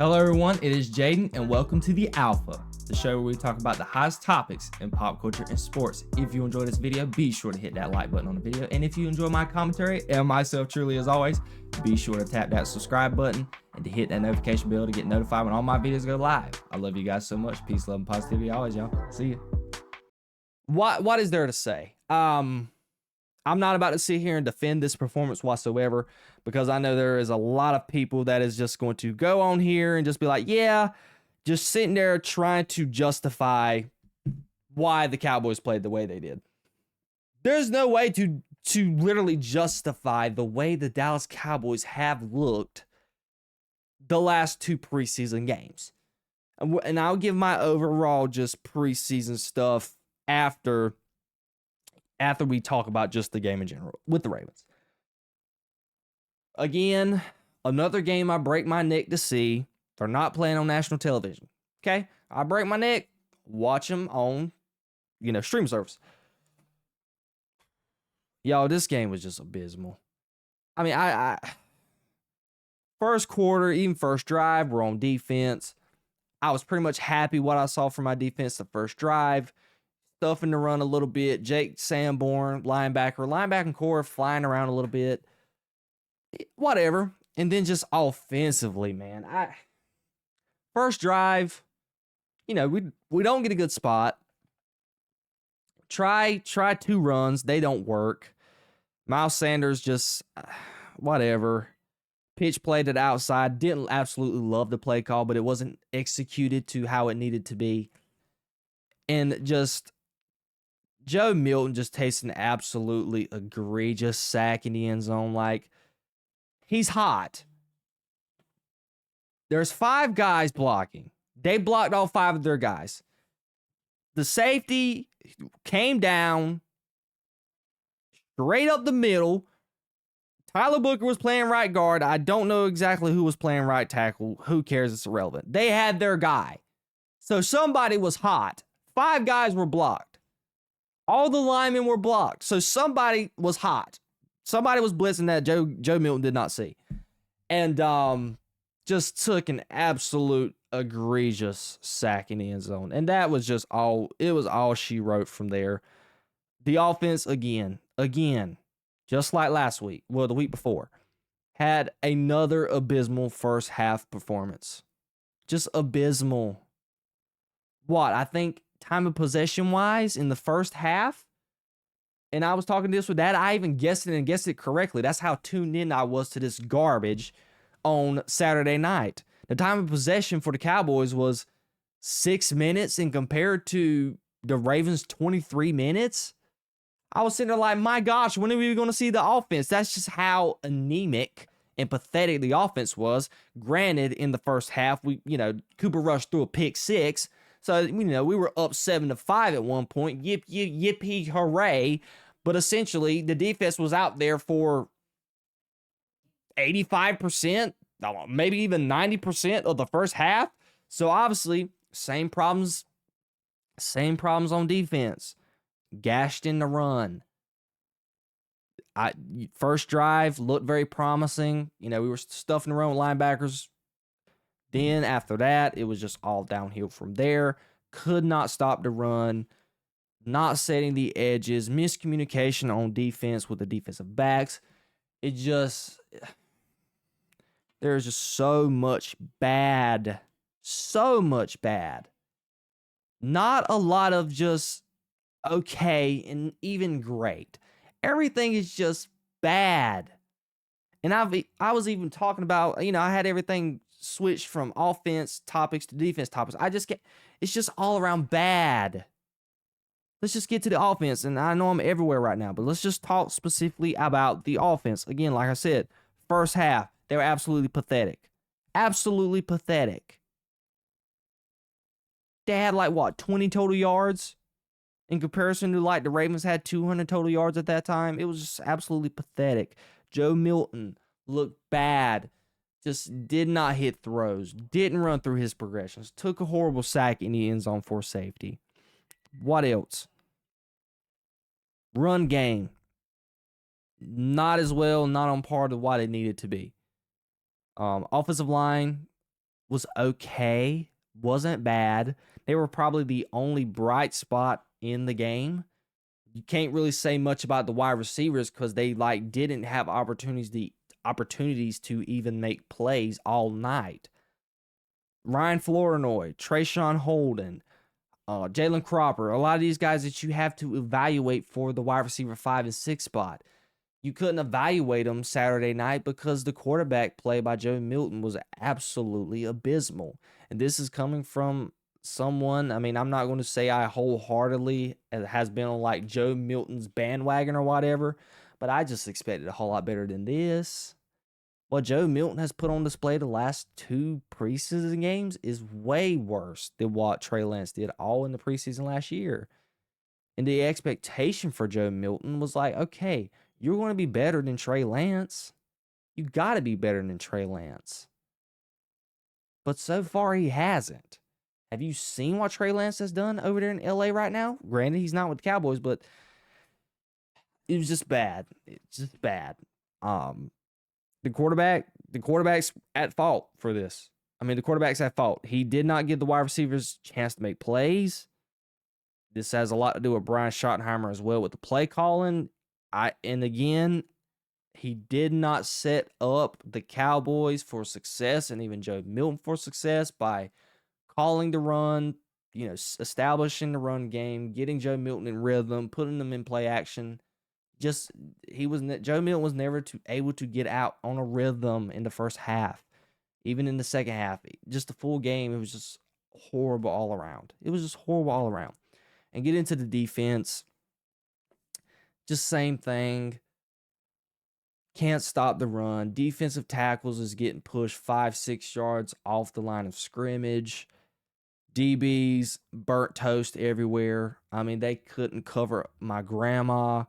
Hello everyone, it is Jayden and welcome to The Alpha, the show where we talk about the hottest topics in pop culture and sports. If you enjoyed this video, be sure to hit that like button on the video, and if you enjoy my commentary and myself truly as always, be sure to tap that subscribe button and to hit that notification bell to get notified when all my videos go live. I love you guys so much. Peace, love, and positivity always, y'all. See ya. What is there to say? I'm not about to sit here and defend this performance whatsoever, because I know there is a lot of people that is just going to go on here and just be like, yeah, just sitting there trying to justify why the Cowboys played the way they did. There's no way to literally justify the way the Dallas Cowboys have looked the last two preseason games. And I'll give my overall just preseason stuff after we talk about just the game in general with the Ravens. Again, another game I break my neck to see. They're not playing on national television. Okay? I break my neck, watch them on, stream service. Y'all, this game was just abysmal. I mean, I first quarter, even first drive, we're on defense. I was pretty much happy what I saw from my defense the first drive. Stuffing the run a little bit. Jake Sanborn, linebacker core flying around a little bit. Whatever. And then just offensively, man. First drive, we don't get a good spot. Try two runs. They don't work. Miles Sanders just whatever. Pitch played it outside. Didn't absolutely love the play call, but it wasn't executed to how it needed to be. And just Joe Milton just takes an absolutely egregious sack in the end zone. Like, he's hot. There's 5 guys blocking. They blocked all 5 of their guys. The safety came down straight up the middle. Tyler Booker was playing right guard. I don't know exactly who was playing right tackle. Who cares? It's irrelevant. They had their guy. So somebody was hot. 5 guys were blocked. All the linemen were blocked. So somebody was hot. Somebody was blitzing that Joe Milton did not see. And just took an absolute egregious sack in the end zone. And that was just all, it was all she wrote from there. The offense, again, just like last week, well, the week before, had another abysmal first half performance. Just abysmal. I think time of possession wise in the first half, and I was talking this with Dad, I even guessed it and guessed it correctly. That's how tuned in I was to this garbage on Saturday night. The time of possession for the Cowboys was 6 minutes, and compared to the Ravens 23 minutes, I was sitting there like, my gosh, when are we going to see the offense? That's just how anemic and pathetic the offense was. Granted, in the first half, Cooper Rush threw a pick 6. So, we were up 7-5 at one point. Yippee, hooray. But essentially, the defense was out there for 85%, maybe even 90% of the first half. So, obviously, same problems on defense. Gashed in the run. First drive looked very promising. We were stuffing the run with linebackers. Then after that, it was just all downhill from there. Could not stop the run. Not setting the edges. Miscommunication on defense with the defensive backs. There's just so much bad. So much bad. Not a lot of just okay and even great. Everything is just bad. And I was even talking about, I had everything switched from offense topics to defense topics. It's just all around bad. Let's just get to the offense. And I know I'm everywhere right now, but let's just talk specifically about the offense. Again, like I said, first half, they were absolutely pathetic. Absolutely pathetic. They had 20 total yards in comparison to the Ravens had 200 total yards at that time. It was just absolutely pathetic. Joe Milton looked bad. Just did not hit throws. Didn't run through his progressions. Took a horrible sack in the end zone for safety. What else? Run game. Not as well. Not on par to what it needed to be. Offensive line. was okay, wasn't bad. They were probably the only bright spot in the game. You can't really say much about the wide receivers because they didn't have opportunities to even make plays all night. Ryan Flournoy, Trayshawn Holden, Jalen Cropper, a lot of these guys that you have to evaluate for the wide receiver 5 and 6 spot. You couldn't evaluate them Saturday night because the quarterback play by Joe Milton was absolutely abysmal. And this is coming from someone, I mean, I'm not going to say I wholeheartedly has been on Joe Milton's bandwagon or whatever, but I just expected a whole lot better than this. What Joe Milton has put on display the last 2 preseason games is way worse than what Trey Lance did all in the preseason last year. And the expectation for Joe Milton was okay, you're going to be better than Trey Lance. You got to be better than Trey Lance. But so far, he hasn't. Have you seen what Trey Lance has done over there in LA right now? Granted, he's not with the Cowboys, but it was just bad. It's just bad. The quarterback's at fault for this. I mean, the quarterback's at fault. He did not give the wide receivers a chance to make plays. This has a lot to do with Brian Schottenheimer as well with the play calling. And again, he did not set up the Cowboys for success and even Joe Milton for success by calling the run, establishing the run game, getting Joe Milton in rhythm, putting them in play action. Joe Milton was never able to get out on a rhythm in the first half. Even in the second half, just the full game, it was just horrible all around. And get into the defense, just same thing. Can't stop the run. Defensive tackles is getting pushed 5-6 yards off the line of scrimmage. DBs burnt toast everywhere. I mean, they couldn't cover my grandma.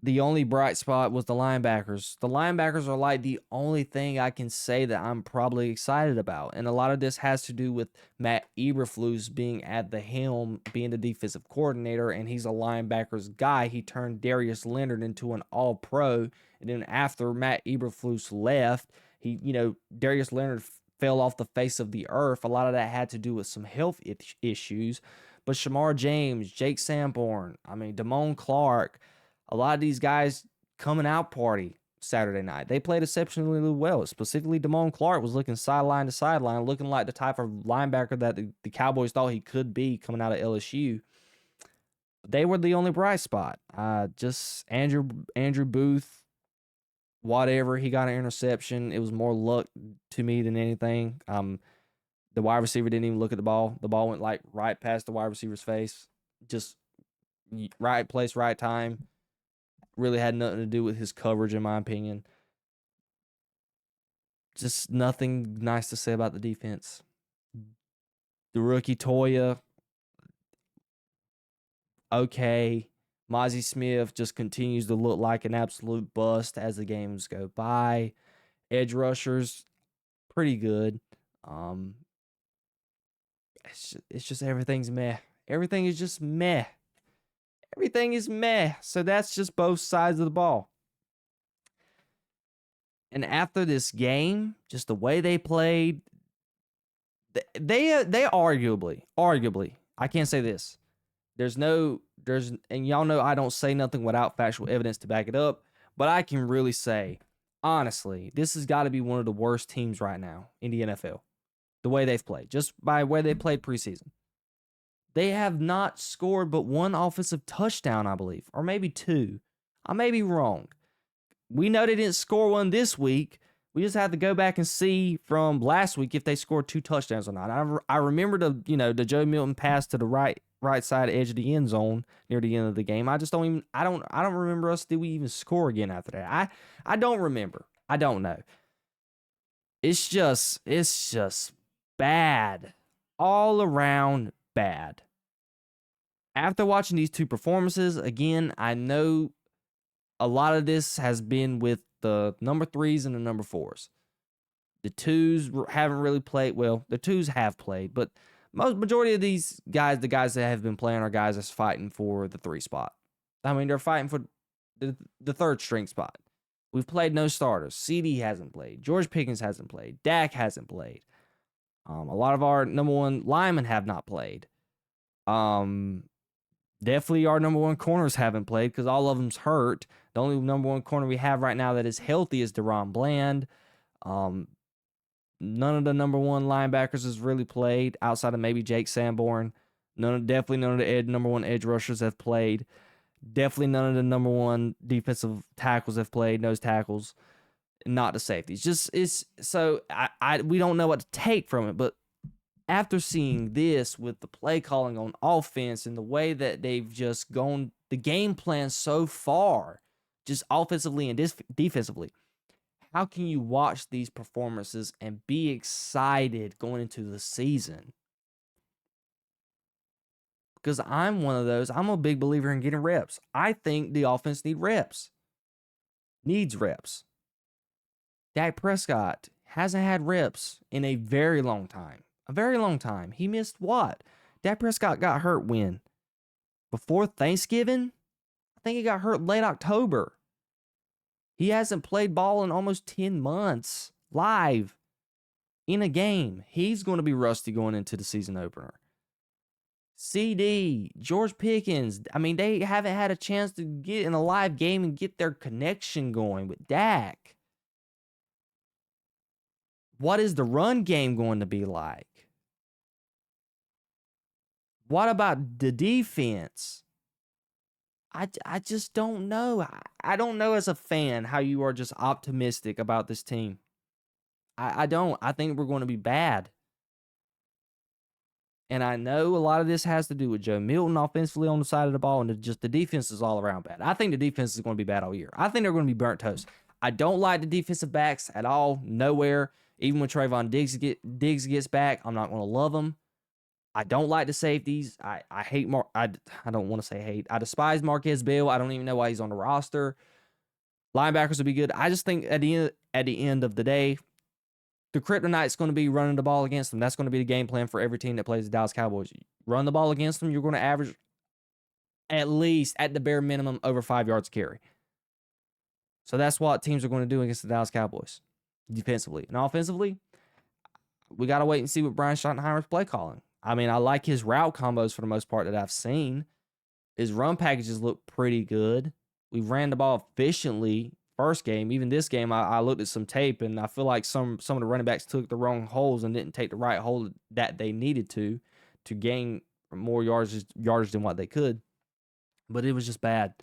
The only bright spot was the linebackers. The linebackers are the only thing I can say that I'm probably excited about. And a lot of this has to do with Matt Eberflus being at the helm, being the defensive coordinator, and he's a linebackers guy. He turned Darius Leonard into an all-pro. And then after Matt Eberflus left, Darius Leonard fell off the face of the earth. A lot of that had to do with some health issues. But Shamar James, Jake Sanborn, Damone Clark, a lot of these guys coming out party Saturday night. They played exceptionally well. Specifically, Damone Clark was looking sideline to sideline, looking like the type of linebacker that the Cowboys thought he could be coming out of LSU. They were the only bright spot. Just Andrew Booth, whatever, he got an interception. It was more luck to me than anything. The wide receiver didn't even look at the ball. The ball went right past the wide receiver's face. Just right place, right time. Really had nothing to do with his coverage, in my opinion. Just nothing nice to say about the defense. The rookie Toya, okay. Mozzie Smith just continues to look like an absolute bust as the games go by. Edge rushers, pretty good. It's just everything's meh. Everything is just meh. Everything is meh. So that's just both sides of the ball. And after this game, just the way they played, they arguably, I can't say this. And y'all know I don't say nothing without factual evidence to back it up, but I can really say, honestly, this has got to be one of the worst teams right now in the NFL. The way they've played, just by the way they played preseason. They have not scored but one offensive touchdown, I believe, or maybe 2. I may be wrong. We know they didn't score one this week. We just have to go back and see from last week if they scored 2 touchdowns or not. I remember the Joe Milton pass to the right side edge of the end zone near the end of the game. I don't remember us. Did we even score again after that? I don't remember. I don't know. It's just bad. All around bad. After watching these 2 performances, again, I know a lot of this has been with the number 3s and the number 4s. The 2s haven't really played well. The 2s have played, but majority of these guys, the guys that have been playing, are guys that's fighting for the 3 spot. They're fighting for the 3rd string spot. We've played no starters. CD hasn't played. George Pickens hasn't played. Dak hasn't played. A lot of our number one linemen have not played. Definitely our number one corners haven't played because all of them's hurt. The only number one corner we have right now that is healthy is Deron Bland. None of the number one linebackers has really played outside of maybe Jake Sanborn. Definitely none of the number one edge rushers have played. Definitely none of the number one defensive tackles have played, nose tackles, not the safeties. We don't know what to take from it. But after seeing this with the play calling on offense and the way that they've just gone, the game plan so far, just offensively and defensively, how can you watch these performances and be excited going into the season? Because I'm one of those. I'm a big believer in getting reps. I think the offense needs reps. Dak Prescott hasn't had reps in a very long time. He missed what? Dak Prescott got hurt when? Before Thanksgiving? I think he got hurt late October. He hasn't played ball in almost 10 months live in a game. He's going to be rusty going into the season opener. CD, George Pickens, I mean, they haven't had a chance to get in a live game and get their connection going with Dak. What is the run game going to be like? What about the defense? I just don't know. I don't know as a fan how you are just optimistic about this team. I don't. I think we're going to be bad. And I know a lot of this has to do with Joe Milton offensively on the side of the ball, and just the defense is all around bad. I think the defense is going to be bad all year. I think they're going to be burnt toast. I don't like the defensive backs at all. Nowhere. Even when Trayvon Diggs gets back, I'm not going to love him. I don't like the safeties. I hate I don't want to say hate. I despise Marquez Bill. I don't even know why he's on the roster. Linebackers would be good. I just think at the end of the day, the kryptonite's going to be running the ball against them. That's going to be the game plan for every team that plays the Dallas Cowboys. Run the ball against them, you're going to average at least, at the bare minimum, over 5 yards carry. So that's what teams are going to do against the Dallas Cowboys defensively. And offensively, we got to wait and see what Brian Schottenheimer's play calling. I mean, I like his route combos for the most part that I've seen. His run packages look pretty good. We ran the ball efficiently first game. Even this game, I looked at some tape, and I feel like some of the running backs took the wrong holes and didn't take the right hole that they needed to gain more yardage than what they could. But it was just bad.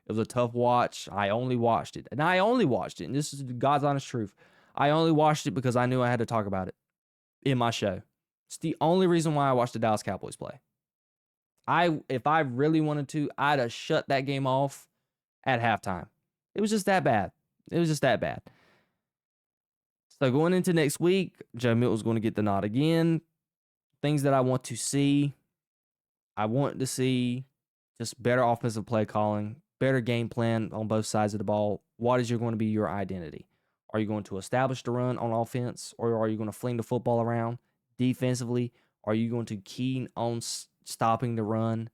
It was a tough watch. I only watched it. And this is God's honest truth. I only watched it because I knew I had to talk about it in my show. It's the only reason why I watched the Dallas Cowboys play. If I really wanted to, I'd have shut that game off at halftime. It was just that bad. So going into next week, Joe Milton's going to get the nod again. Things that I want to see. I want to see just better offensive play calling, better game plan on both sides of the ball. What is going to be your identity? Are you going to establish the run on offense, or are you going to fling the football around? Defensively, are you going to key on stopping the run?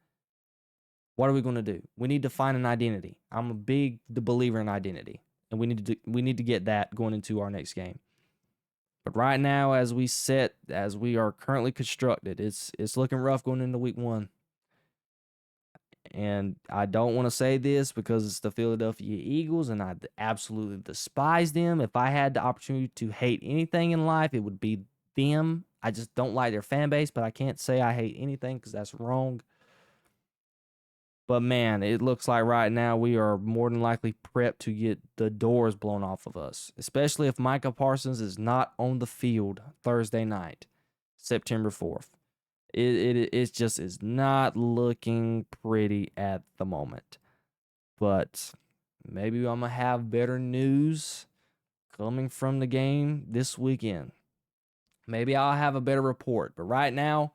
What are we going to do? We need to find an identity. I'm a big believer in identity, and we need to get that going into our next game. But right now, as we are currently constructed, it's looking rough going into week 1. And I don't want to say this because it's the Philadelphia Eagles, and I absolutely despise them. If I had the opportunity to hate anything in life, it would be them. I just don't like their fan base, but I can't say I hate anything because that's wrong. But man, it looks like right now we are more than likely prepped to get the doors blown off of us, especially if Micah Parsons is not on the field Thursday night, September 4th. It just is not looking pretty at the moment. But maybe I'm going to have better news coming from the game this weekend. Maybe I'll have a better report. But right now,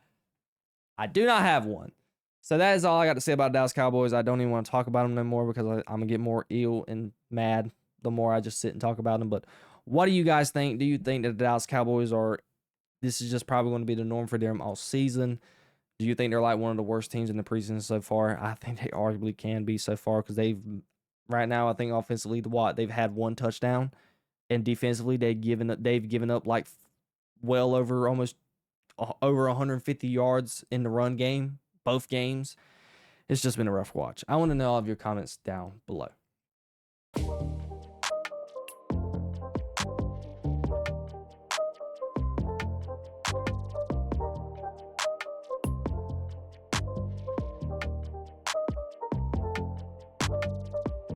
I do not have one. So that is all I got to say about Dallas Cowboys. I don't even want to talk about them no more because I'm going to get more ill and mad the more I just sit and talk about them. But what do you guys think? Do you think that the Dallas Cowboys this is just probably going to be the norm for them all season? Do you think they're like one of the worst teams in the preseason so far? I think they arguably can be so far because right now, I think offensively, they've had 1 touchdown, and defensively, they've given up like well over almost over 150 yards in the run game, both games. It's just been a rough watch. I want to know all of your comments down below.